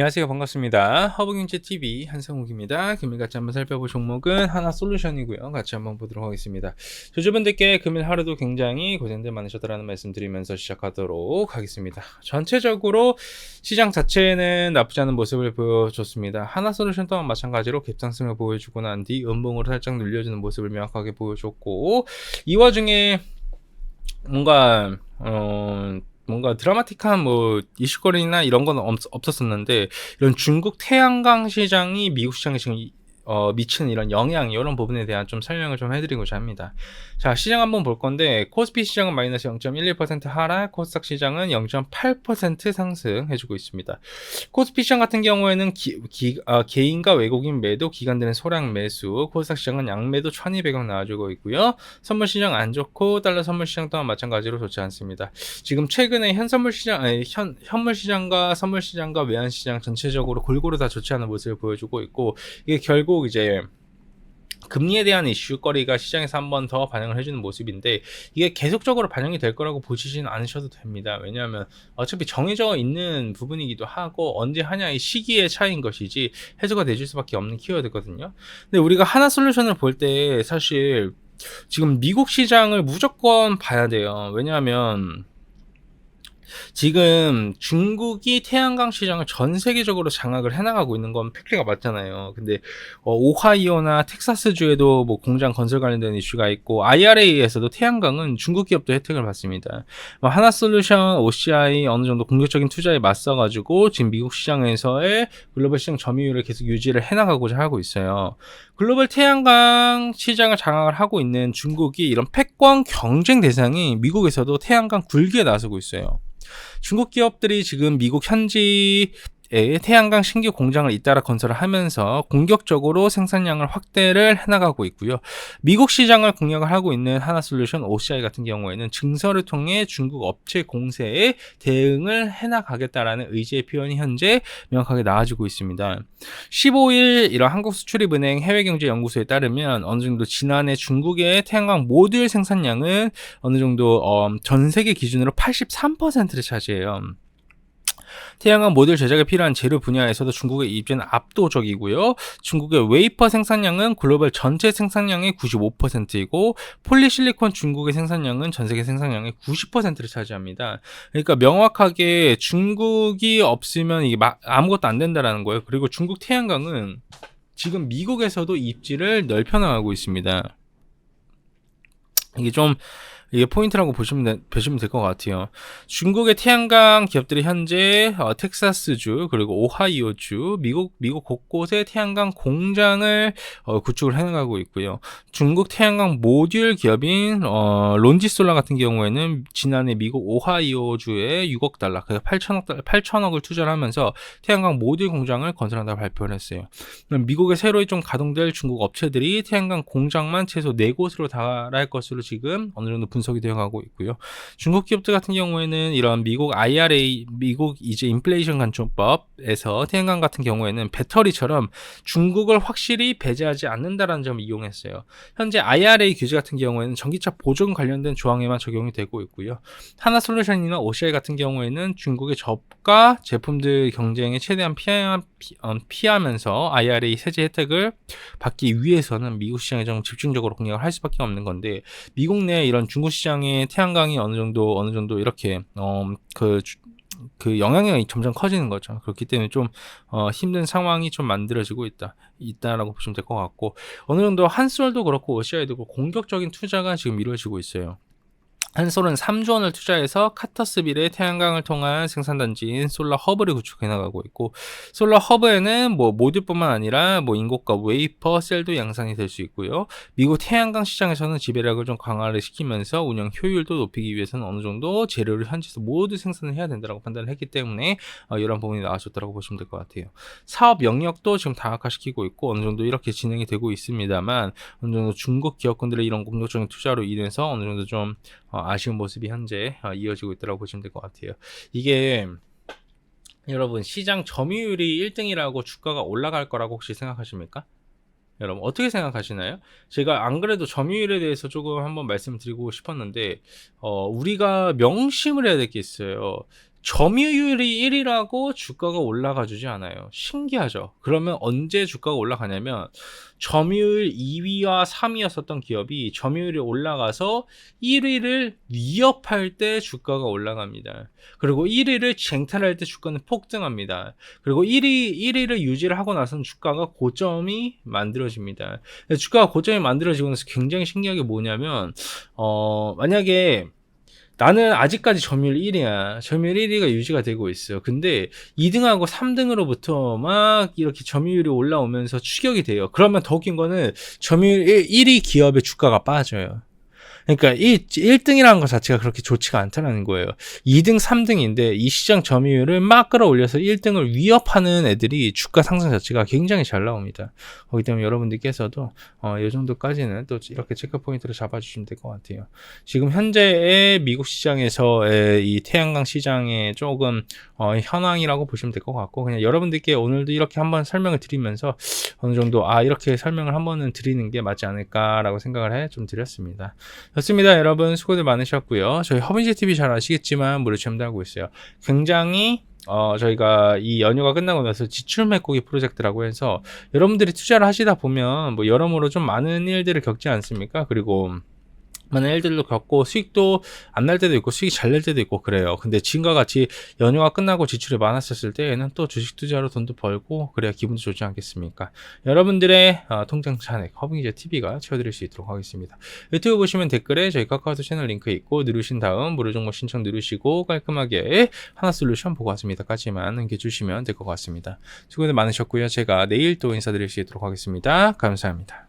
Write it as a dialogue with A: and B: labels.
A: 안녕하세요. 반갑습니다. 허브경제TV 한성욱입니다. 금일 같이 한번 살펴볼 종목은 하나솔루션이고요. 같이 한번 보도록 하겠습니다. 조주분들께 금일 하루도 굉장히 고생들 많으셨다라는 말씀 드리면서 시작하도록 하겠습니다. 전체적으로 시장 자체는 나쁘지 않은 모습을 보여줬습니다. 하나솔루션 또한 마찬가지로 갭상승을 보여주고 난 뒤 음봉으로 살짝 늘려주는 모습을 명확하게 보여줬고, 이 와중에 뭔가 드라마틱한 이슈거리나 이런 건 없었었는데, 이런 중국 태양광 시장이 미국 시장에 지금 미치는 이런 영향, 이런 부분에 대한 좀 설명을 좀 해드리고자 합니다. 자, 시장 한번 볼 건데, 코스피 시장은 마이너스 0.11% 하락, 코스닥 시장은 0.8% 상승해주고 있습니다. 코스피 시장 같은 경우에는 개인과 외국인 매도, 기관들은 소량 매수, 코스닥 시장은 양매도 1200억 나와주고 있고요. 선물 시장 안 좋고, 달러 선물 시장 또한 마찬가지로 좋지 않습니다. 지금 최근에 현물 시장과 선물 시장과 외환 시장 전체적으로 골고루 다 좋지 않은 모습을 보여주고 있고, 이게 결국 이제 금리에 대한 이슈거리가 시장에서 한 번 더 반영을 해주는 모습인데, 이게 계속적으로 반영이 될 거라고 보시진 않으셔도 됩니다. 왜냐하면 어차피 정해져 있는 부분이기도 하고, 언제 하냐의 시기의 차이인 것이지 해소가 되실 수밖에 없는 키워드거든요. 근데 우리가 하나솔루션을 볼 때 사실 지금 미국 시장을 무조건 봐야 돼요. 왜냐하면 지금 중국이 태양광 시장을 전 세계적으로 장악을 해나가고 있는 건 팩트가 맞잖아요. 근데 오하이오나 텍사스주에도 뭐 공장 건설 관련된 이슈가 있고, IRA에서도 태양광은 중국 기업도 혜택을 받습니다. 하나솔루션, OCI 어느 정도 공격적인 투자에 맞서가지고 지금 미국 시장에서의 글로벌 시장 점유율을 계속 유지를 해나가고자 하고 있어요. 글로벌 태양광 시장을 장악을 하고 있는 중국이 이런 패권 경쟁 대상이 미국에서도 태양광 굴기에 나서고 있어요. 중국 기업들이 지금 미국 현지에 태양광 신규 공장을 잇따라 건설을 하면서 공격적으로 생산량을 확대를 해나가고 있고요. 미국 시장을 공략을 하고 있는 하나솔루션 OCI 같은 경우에는 증설을 통해 중국 업체 공세에 대응을 해나가겠다라는 의지의 표현이 현재 명확하게 나와지고 있습니다. 15일 이런 한국수출입은행 해외경제연구소에 따르면 어느 정도 지난해 중국의 태양광 모듈 생산량은 어느 정도 전 세계 기준으로 83%를 차지해요. 태양광 모듈 제작에 필요한 재료 분야에서도 중국의 입지는 압도적이고요. 중국의 웨이퍼 생산량은 글로벌 전체 생산량의 95%이고, 폴리실리콘 중국의 생산량은 전 세계 생산량의 90%를 차지합니다. 그러니까 명확하게 중국이 없으면 이게 아무것도 안 된다라는 거예요. 그리고 중국 태양광은 지금 미국에서도 입지를 넓혀나가고 있습니다. 이게 포인트라고 보시면 될 것 같아요. 중국의 태양광 기업들이 현재 텍사스주 그리고 오하이오주 미국 곳곳에 태양광 공장을 구축을 해나가고 있고요. 중국 태양광 모듈 기업인 론지솔라 같은 경우에는 지난해 미국 오하이오주에 6억 달러, 8천억을 투자를 하면서 태양광 모듈 공장을 건설한다고 발표를 했어요. 미국에 새로이 좀 가동될 중국 업체들이 태양광 공장만 최소 4곳으로 달할 것으로 지금 어느 정도 분석이 되어가고 있고요. 중국 기업들 같은 경우에는 이런 미국 IRA, 미국 이제 인플레이션 간촉법에서 태양광 같은 경우에는 배터리처럼 중국을 확실히 배제하지 않는다라는 점을 이용했어요. 현재 IRA 규제 같은 경우에는 전기차 보존 관련된 조항에만 적용이 되고 있고요. 하나솔루션이나 OCI 같은 경우에는 중국의 저가 제품들 경쟁에 최대한 피하면서 IRA 세제 혜택을 받기 위해서는 미국 시장에 좀 집중적으로 공략을 할 수밖에 없는 건데, 미국 내 이런 중국 시장의 태양광이 어느 정도 이렇게 그 영향력이 점점 커지는 거죠. 그렇기 때문에 좀 힘든 상황이 좀 만들어지고 있다라고 보시면 될 것 같고, 어느 정도 한솔도 그렇고 OCI도 그렇고 공격적인 투자가 지금 이루어지고 있어요. 한솔은 3조 원을 투자해서 카터스빌의 태양광을 통한 생산단지인 솔라 허브를 구축해 나가고 있고, 솔라 허브에는 모듈뿐만 아니라 인고가 웨이퍼 셀도 양산이 될 수 있고요. 미국 태양광 시장에서는 지배력을 좀 강화를 시키면서 운영 효율도 높이기 위해서는 어느 정도 재료를 현지에서 모두 생산을 해야 된다고 판단을 했기 때문에 이런 부분이 나와줬다고 보시면 될 것 같아요. 사업 영역도 지금 다각화시키고 있고 어느 정도 이렇게 진행이 되고 있습니다만, 어느 정도 중국 기업군들의 이런 공격적인 투자로 인해서 어느 정도 좀 아쉬운 모습이 현재 이어지고 있다고 보시면 될 것 같아요. 이게 여러분, 시장 점유율이 1등이라고 주가가 올라갈 거라고 혹시 생각하십니까? 여러분 어떻게 생각하시나요? 제가 안 그래도 점유율에 대해서 조금 한번 말씀드리고 싶었는데, 우리가 명심을 해야 될 게 있어요. 점유율이 1이라고 주가가 올라가 주지 않아요. 신기하죠? 그러면 언제 주가가 올라가냐면 점유율 2위와 3위였었던 기업이 점유율이 올라가서 1위를 위협할 때 주가가 올라갑니다. 그리고 1위를 쟁탈할 때 주가는 폭등합니다. 그리고 1위를 유지를 하고 나서는 주가가 고점이 만들어집니다. 주가가 고점이 만들어지고 나서 굉장히 신기한 게 뭐냐면 만약에 나는 아직까지 점유율 1위야. 점유율 1위가 유지가 되고 있어요. 근데 2등하고 3등으로부터 막 이렇게 점유율이 올라오면서 추격이 돼요. 그러면 더 웃긴 거는 점유율 1위 기업의 주가가 빠져요. 그러니까 1등이라는 것 자체가 그렇게 좋지가 않다는 거예요. 2등, 3등인데 이 시장 점유율을 막 끌어올려서 1등을 위협하는 애들이 주가 상승 자체가 굉장히 잘 나옵니다. 그렇기 때문에 여러분들께서도 이 정도까지는 또 이렇게 체크 포인트로 잡아주시면 될 것 같아요. 지금 현재의 미국 시장에서의 이 태양광 시장의 조금 현황이라고 보시면 될 것 같고, 그냥 여러분들께 오늘도 이렇게 한번 설명을 드리면서 어느 정도 이렇게 설명을 한번은 드리는 게 맞지 않을까라고 생각을 해 좀 드렸습니다. 좋습니다. 여러분 수고들 많으셨고요. 저희 허브니지TV 잘 아시겠지만 무료 체험도 하고 있어요. 굉장히 저희가 이 연휴가 끝나고 나서 지출 메꾸기 프로젝트라고 해서 여러분들이 투자를 하시다 보면 뭐 여러모로 좀 많은 일들을 겪지 않습니까? 그리고 많은 일들도 겪고 수익도 안 날 때도 있고 수익이 잘 날 때도 있고 그래요. 근데 지금과 같이 연휴가 끝나고 지출이 많았었을 때에는 또 주식 투자로 돈도 벌고 그래야 기분도 좋지 않겠습니까? 여러분들의 통장 잔액 허브니지TV가 채워드릴 수 있도록 하겠습니다. 유튜브 보시면 댓글에 저희 카카오톡 채널 링크 있고 누르신 다음 무료 정보 신청 누르시고 깔끔하게 하나솔루션 보고 왔습니다까지만 남겨주시면 될 것 같습니다. 수고들 많으셨고요. 제가 내일 또 인사드릴 수 있도록 하겠습니다. 감사합니다.